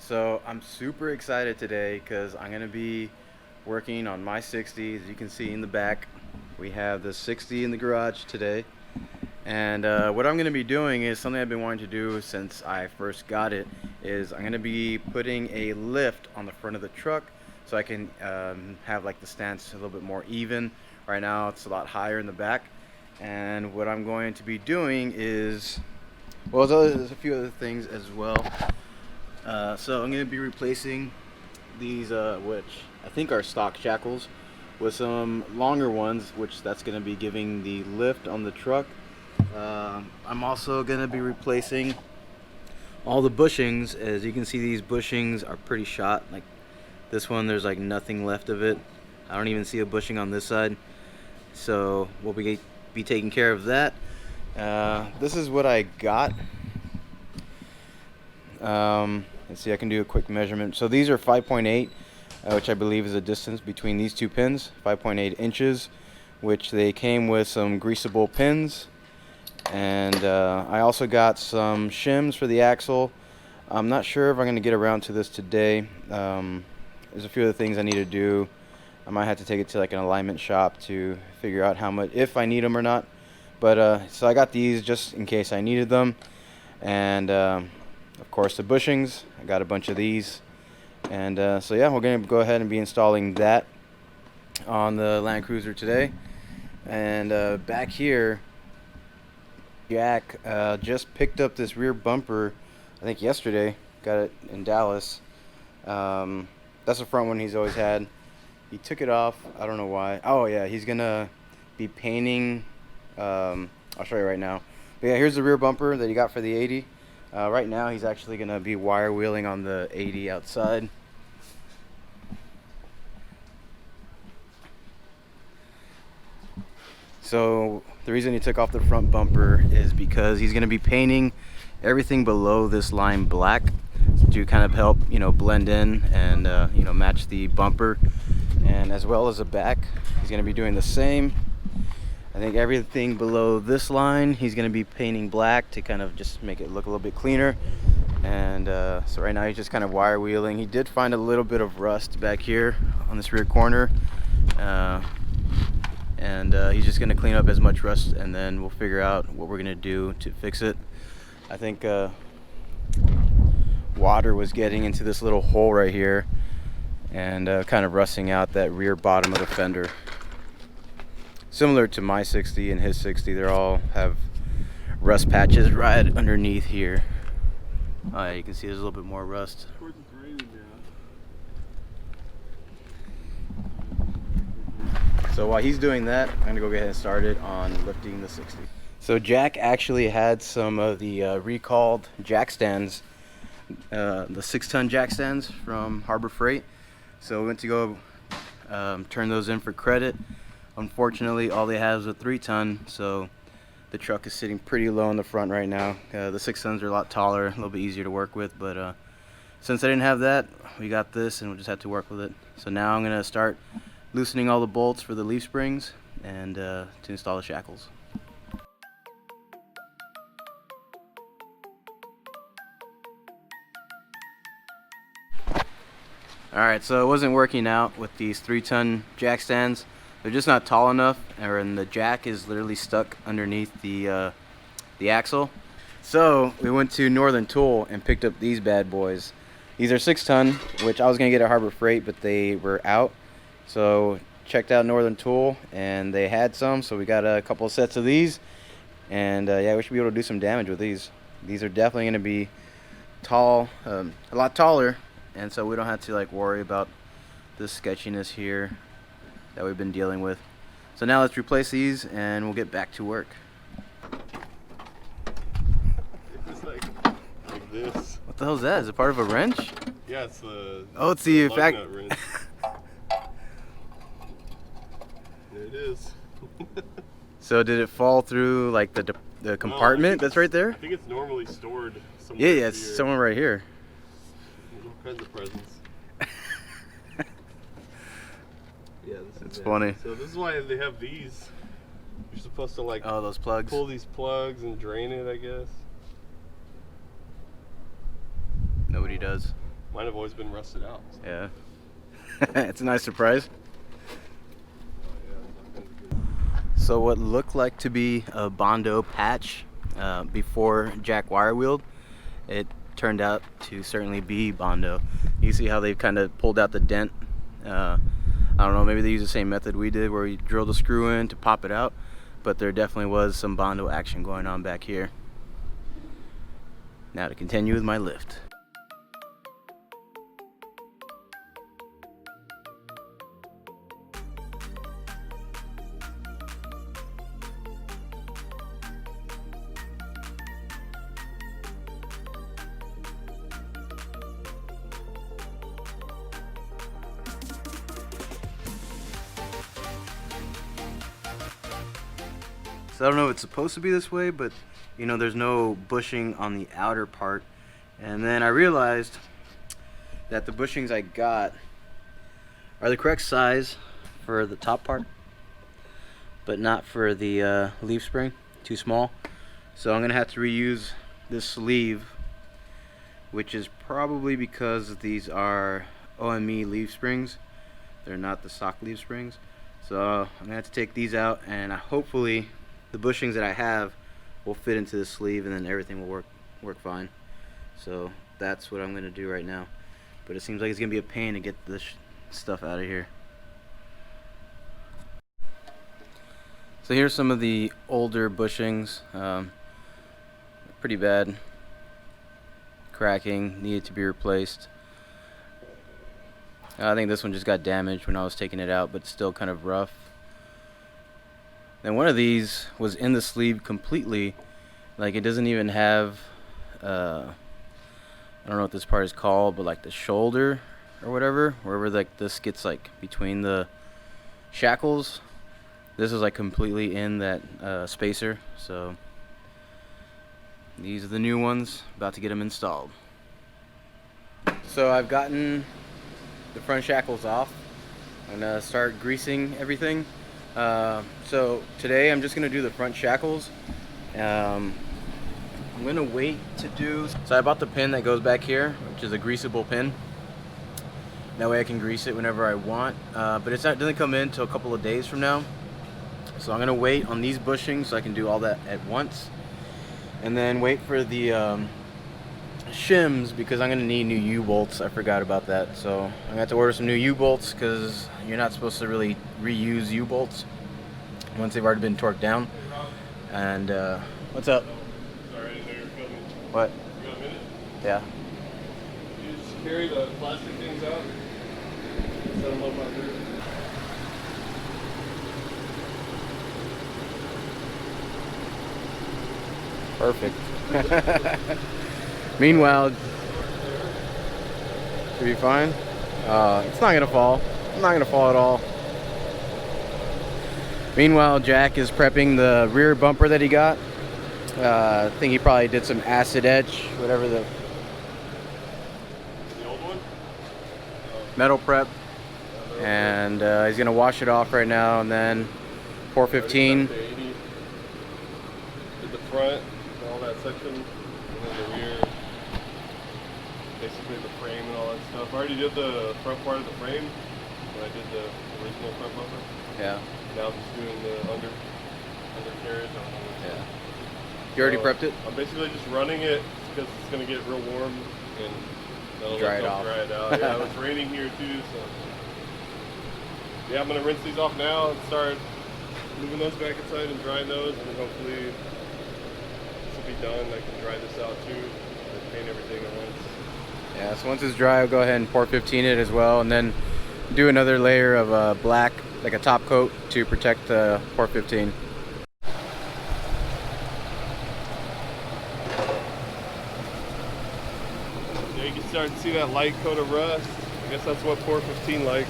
So I'm super excited today because I'm going to be working on my 60. As you can see in the back, we have the 60 in the garage today. And what I'm going to be doing is something I've been wanting to do since I first got it. Is I'm going to be putting a lift on the front of the truck so I can have like the stance a little bit more even. Right now it's a lot higher in the back. And what I'm going to be doing is, well, there's a few other things as well. So I'm going to be replacing these, which I think are stock Shackles, with some longer ones, which that's going to be giving the lift on the truck. I'm also going to be replacing all the bushings. As you can see, these bushings are pretty shot. Like this one, there's like nothing left of it. I don't even see a bushing on this side. So we'll be taking care of that. This is what I got. Let's see, I can do a quick measurement. So these are 5.8, which I believe is the distance between these two pins, 5.8 inches, which they came with some greasable pins. And I also got some shims for the axle. I'm not sure if I'm going to get around to this today. There's a few other things I need to do. I might have to take it to like an alignment shop to figure out how much, if I need them or not. But so I got these just in case I needed them. And of course the bushings, I got a bunch of these. And so yeah, we're going to go ahead and be installing that on the Land Cruiser today. And back here, Jack just picked up this rear bumper, I think yesterday. Got it in Dallas. That's the front one he's always had. He took it off, I don't know why. Oh yeah, he's gonna be painting, I'll show you right now. But yeah, here's the rear bumper that he got for the 80. Right now he's actually gonna be wire wheeling on the 80 outside. So the reason he took off the front bumper is because he's gonna be painting everything below this line black to kind of help, blend in and match the bumper. And as well as the back, he's going to be doing the same. I think everything below this line he's going to be painting black to kind of just make it look a little bit cleaner. And so right now he's just kind of wire wheeling. He did find a little bit of rust back here on this rear corner, and he's just going to clean up as much rust, and then we'll figure out what we're going to do to fix it. I think water was getting into this little hole right here and kind of rusting out that rear bottom of the fender. Similar to my 60 and his 60, they all have rust patches right underneath here. Oh yeah, you can see there's a little bit more rust. So while he's doing that, I'm gonna go ahead and start it on lifting the 60. So Jack actually had some of the recalled jack stands, the 6-ton jack stands from Harbor Freight. So we went to go turn those in for credit. Unfortunately, all they have is a 3-ton, so the truck is sitting pretty low in the front right now. The 6-tons are a lot taller, a little bit easier to work with, but since I didn't have that, we got this and we'll just have to work with it. So now I'm gonna start loosening all the bolts for the leaf springs and to install the shackles. Alright, so it wasn't working out with these 3-ton jack stands. They're just not tall enough, and the jack is literally stuck underneath the axle. So we went to Northern Tool and picked up these bad boys. These are 6-ton, which I was going to get at Harbor Freight, but they were out. So checked out Northern Tool, and they had some, so we got a couple of sets of these. And yeah, we should be able to do some damage with these. These are definitely going to be tall, a lot taller. And so we don't have to like worry about this sketchiness here that we've been dealing with. So now let's replace these and we'll get back to work. It's like this. What the hell is that? Is it part of a wrench? Yeah, it's the. Oh, it's the lug nut wrench. There it is. So did it fall through like the compartment that's right there? I think it's normally stored somewhere. Yeah, it's somewhere right here. All kinds of presents. Yeah, it's funny. So this is why they have these. You're supposed to like those plugs. Pull these plugs and drain it, I guess. Nobody does. Mine have always been rusted out. So. Yeah. It's a nice surprise. So what looked like to be a Bondo patch before Jack wire wheeled, it turned out to certainly be Bondo. You see how they've kind of pulled out the dent. I don't know, maybe they use the same method we did where we drilled the screw in to pop it out, but there definitely was some Bondo action going on back here. Now to continue with my lift. So I don't know if it's supposed to be this way, but you know, there's no bushing on the outer part. And then I realized that the bushings I got are the correct size for the top part, but not for the leaf spring, too small. So I'm gonna have to reuse this sleeve, which is probably because these are OME leaf springs. They're not the stock leaf springs. So I'm gonna have to take these out, and hopefully the bushings that I have will fit into the sleeve, and then everything will work fine. So that's what I'm gonna do right now. But it seems like it's gonna be a pain to get this stuff out of here. So here's some of the older bushings. Pretty bad. Cracking, needed to be replaced. I think this one just got damaged when I was taking it out, but still kind of rough. Then one of these was in the sleeve completely, like it doesn't even have I don't know what this part is called, but like the shoulder or whatever, wherever like this gets like between the shackles, this is like completely in that spacer. So these are the new ones, about to get them installed. So I've gotten the front shackles off. I'm gonna start greasing everything. So today I'm just gonna do the front shackles. I'm gonna wait to do, so I bought the pin that goes back here, which is a greasable pin. That way I can grease it whenever I want, but it doesn't come in until a couple of days from now. So I'm gonna wait on these bushings so I can do all that at once, and then wait for the shims, because I'm gonna need new U-bolts. I forgot about that, so I'm gonna have to order some new U-bolts, because you're not supposed to really reuse U-bolts once they've already been torqued down. And what's up? Sorry, I didn't know you were filming. What? You got a minute? Yeah. You just carry the plastic things out, set them up out there. Perfect. Meanwhile, should be fine. It's not gonna fall. It's not gonna fall at all. Meanwhile, Jack is prepping the rear bumper that he got. I think he probably did some acid etch, whatever the old one? metal prep, and he's gonna wash it off right now, and then pour 15. FJ80. Did the front, all that section, and then the rear. Basically the frame and all that stuff. I already did the front part of the frame when I did the original front bumper. Yeah. Now I'm just doing the undercarriage on it. Yeah. You already prepped it? I'm basically just running it because it's going to get real warm and that'll Dry it off. Dry it out. Yeah, it's raining here too, so yeah, I'm going to rinse these off now and start moving those back inside and drying those, and then hopefully this will be done. I can dry this out too and paint everything at once. Yeah, so once it's dry, I'll go ahead and pour 15 it as well, and then do another layer of black, like a top coat, to protect the pour 15. Yeah, you can start to see that light coat of rust. I guess that's what pour 15 likes.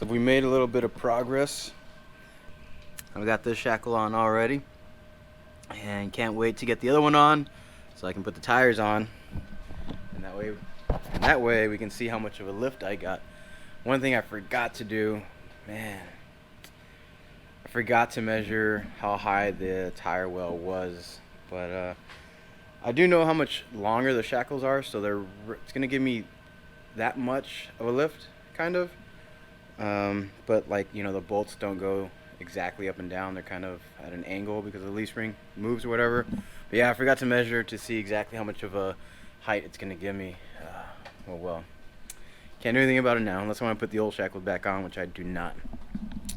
So we made a little bit of progress. I got this shackle on already, and can't wait to get the other one on so I can put the tires on, and that way we can see how much of a lift I got. One thing I forgot to do, man, I forgot to measure how high the tire well was, but I do know how much longer the shackles are, so it's gonna give me that much of a lift, kind of. But like, you know, the bolts don't go exactly up and down, they're kind of at an angle because the leaf spring moves or whatever. But yeah, I forgot to measure to see exactly how much of a height it's gonna give me. Well, can't do anything about it now unless I want to put the old shackles back on, which I do not.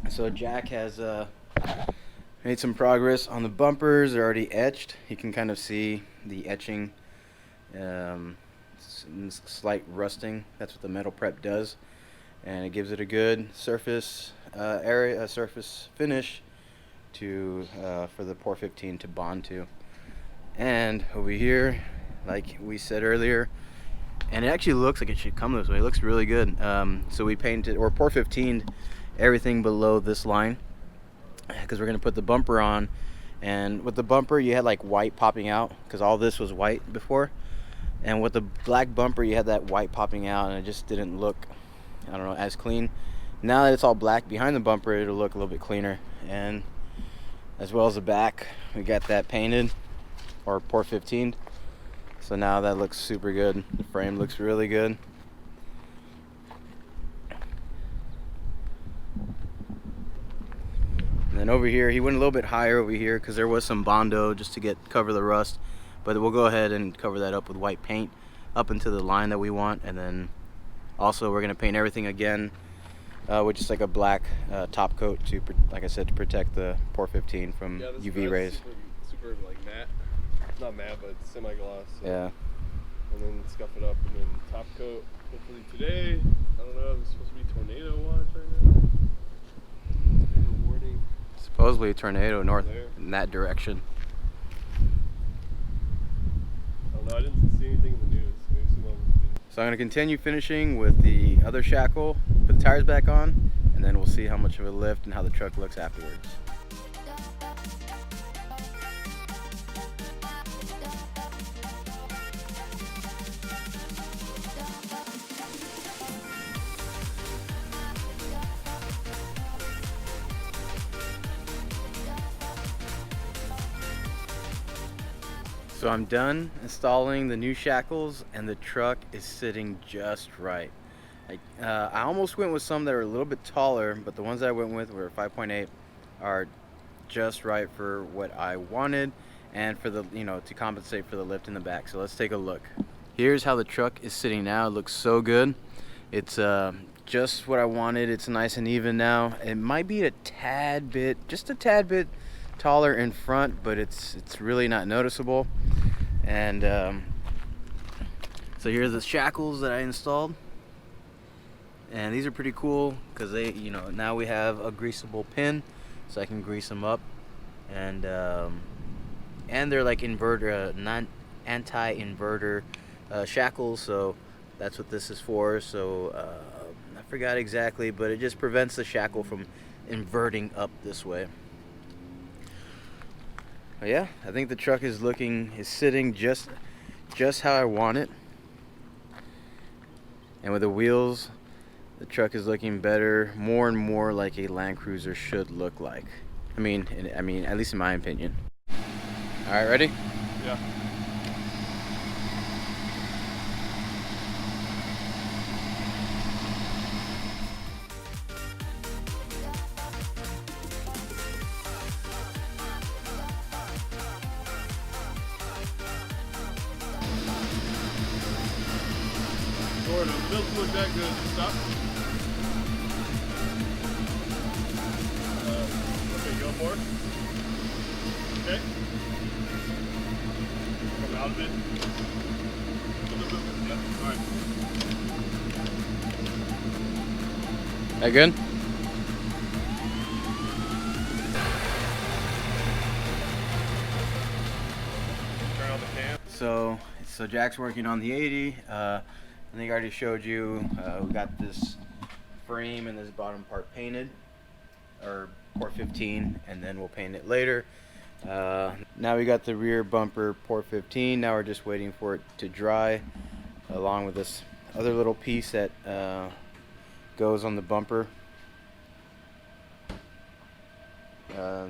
So Jack has made some progress on the bumpers. They're already etched. You can kind of see the etching, slight rusting. That's what the metal prep does, and it gives it a good surface surface finish to for the Pour 15 to bond to. And over here, like we said earlier, and it actually looks like it should come this way. It looks really good. So we painted or Pour 15 everything below this line because we're gonna put the bumper on. And with the bumper, you had like white popping out because all this was white before. And with the black bumper, you had that white popping out, and it just didn't look, I don't know, as clean. Now that it's all black behind the bumper, it'll look a little bit cleaner. And as well as the back, we got that painted or Pour 15. So now that looks super good. The frame looks really good. And then over here, he went a little bit higher over here because there was some Bondo just to cover the rust. But we'll go ahead and cover that up with white paint up into the line that we want. And then also we're gonna paint everything again with just like a black top coat to, like I said, to protect the Pour 15 from UV rays. Super like matte, not matte, but semi-gloss. So. Yeah. And then scuff it up, and then top coat. Hopefully today. I don't know. It's supposed to be tornado watch right now. Tornado warning. Supposedly a tornado north in that direction. I don't know. I didn't see anything in the news. Maybe someone. So I'm going to continue finishing with the other shackle, put the tires back on, and then we'll see how much of a lift and how the truck looks afterwards. So I'm done installing the new shackles, and the truck is sitting just right. I almost went with some that are a little bit taller, but the ones that I went with were 5.8 are just right for what I wanted and for the, you know, to compensate for the lift in the back. So let's take a look. Here's how the truck is sitting now. It looks so good. It's just what I wanted. It's nice and even now. It might be a tad bit, just a tad bit taller in front, but it's really not noticeable. And so here's the shackles that I installed, and these are pretty cool because they, you know, now we have a greasable pin, so I can grease them up, and they're like inverter, anti-inverter shackles, so that's what this is for. So I forgot exactly, but it just prevents the shackle from inverting up this way. But yeah, I think the truck is sitting just how I want it. And with the wheels, the truck is looking better, more and more like a Land Cruiser should look like. I mean, at least in my opinion. All right, ready? Yeah. Lord, it doesn't look that good. Stop. Okay, go for it. Okay. Come out of it. Yep. Alright. That good? Turn on the cam. So Jack's working on the 80. I think I already showed you. We got this frame and this bottom part painted, or pour 15, and then we'll paint it later. Now we got the rear bumper pour 15. Now we're just waiting for it to dry, along with this other little piece that goes on the bumper.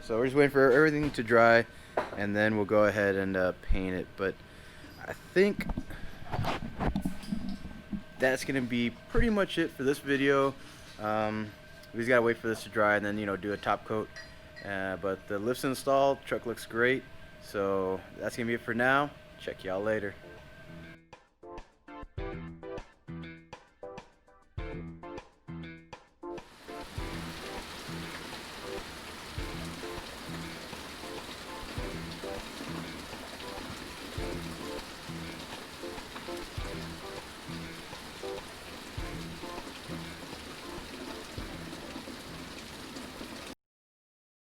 So we're just waiting for everything to dry, and then we'll go ahead and paint it. But I think that's gonna be pretty much it for this video. We just gotta wait for this to dry and then, you know, do a top coat. But the lift's installed, truck looks great. So that's gonna be it for now. Check y'all later.